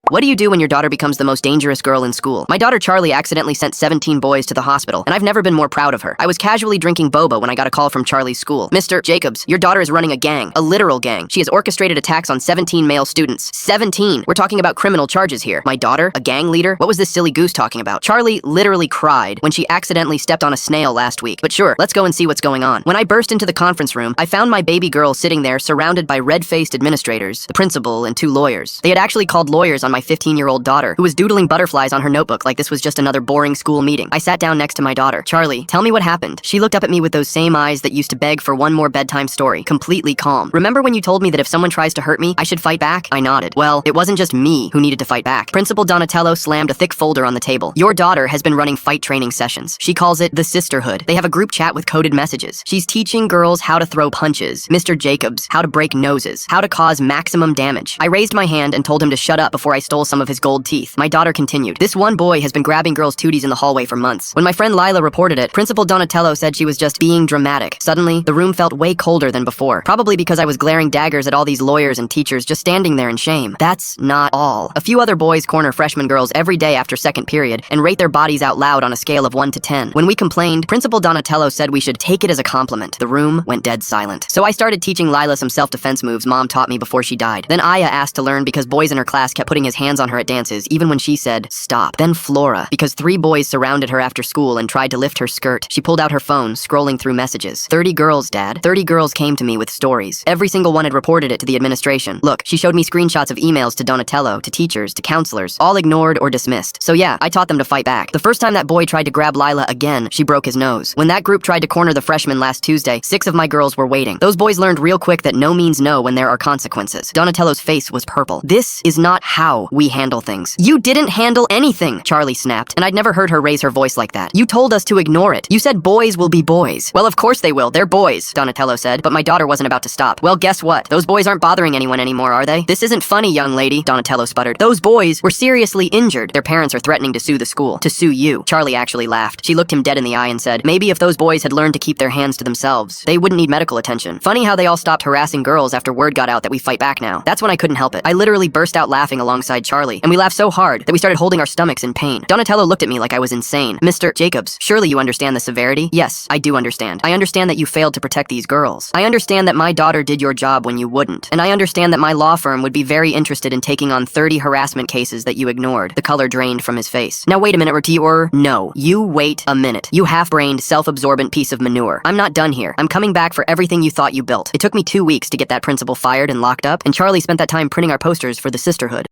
What do you do when your daughter becomes the most dangerous girl in school? My daughter Charlie accidentally sent 17 boys to the hospital, and I've never been more proud of her. I was casually drinking boba when I got a call from Charlie's school. Mr. Jacobs, your daughter is running a gang, a literal gang. She has orchestrated attacks on 17 male students. 17! We're talking about criminal charges here. My daughter? A gang leader? What was this silly goose talking about? Charlie literally cried when she accidentally stepped on a snail last week. But sure, let's go and see what's going on. When I burst into the conference room, I found my baby girl sitting there surrounded by red-faced administrators, the principal, and 2 lawyers. They had actually called lawyers on my 15-year-old daughter, who was doodling butterflies on her notebook like this was just another boring school meeting. I sat down next to my daughter. Charlie, tell me what happened. She looked up at me with those same eyes that used to beg for one more bedtime story, completely calm. Remember when you told me that if someone tries to hurt me, I should fight back? I nodded. Well, it wasn't just me who needed to fight back. Principal Donatello slammed a thick folder on the table. Your daughter has been running fight training sessions. She calls it the Sisterhood. They have a group chat with coded messages. She's teaching girls how to throw punches, Mr. Jacobs, how to break noses, how to cause maximum damage. I raised my hand and told him to shut up before I stole some of his gold teeth. My daughter continued. This one boy has been grabbing girls' tooties in the hallway for months. When my friend Lila reported it, Principal Donatello said she was just being dramatic. Suddenly, the room felt way colder than before, probably because I was glaring daggers at all these lawyers and teachers just standing there in shame. That's not all. A few other boys corner freshman girls every day after second period and rate their bodies out loud on a scale of 1 to 10. When we complained, Principal Donatello said we should take it as a compliment. The room went dead silent. So I started teaching Lila some self-defense moves Mom taught me before she died. Then Aya asked to learn because boys in her class kept putting his hands on her at dances, even when she said, stop. Then Flora, because 3 boys surrounded her after school and tried to lift her skirt. She pulled out her phone, scrolling through messages. 30 girls, Dad. 30 girls came to me with stories. Every single one had reported it to the administration. Look, she showed me screenshots of emails to Donatello, to teachers, to counselors, all ignored or dismissed. So yeah, I taught them to fight back. The first time that boy tried to grab Lila again, she broke his nose. When that group tried to corner the freshmen last Tuesday, 6 of my girls were waiting. Those boys learned real quick that no means no when there are consequences. Donatello's face was purple. This is not how we handle things. You didn't handle anything, Charlie snapped, and I'd never heard her raise her voice like that. You told us to ignore it. You said boys will be boys. Well, of course they will. They're boys, Donatello said, but my daughter wasn't about to stop. Well, guess what? Those boys aren't bothering anyone anymore, are they? This isn't funny, young lady, Donatello sputtered. Those boys were seriously injured. Their parents are threatening to sue the school. To sue you. Charlie actually laughed. She looked him dead in the eye and said, maybe if those boys had learned to keep their hands to themselves, they wouldn't need medical attention. Funny how they all stopped harassing girls after word got out that we fight back now. That's when I couldn't help it. I literally burst out laughing alongside Charlie, and we laughed so hard that we started holding our stomachs in pain. Donatello looked at me like I was insane. Mr. Jacobs, surely you understand the severity? Yes, I do understand. I understand that you failed to protect these girls. I understand that my daughter did your job when you wouldn't. And I understand that my law firm would be very interested in taking on 30 harassment cases that you ignored. The color drained from his face. Now wait a minute, no. You wait a minute. You half-brained, self-absorbent piece of manure. I'm not done here. I'm coming back for everything you thought you built. It took me 2 weeks to get that principal fired and locked up, and Charlie spent that time printing our posters for the Sisterhood.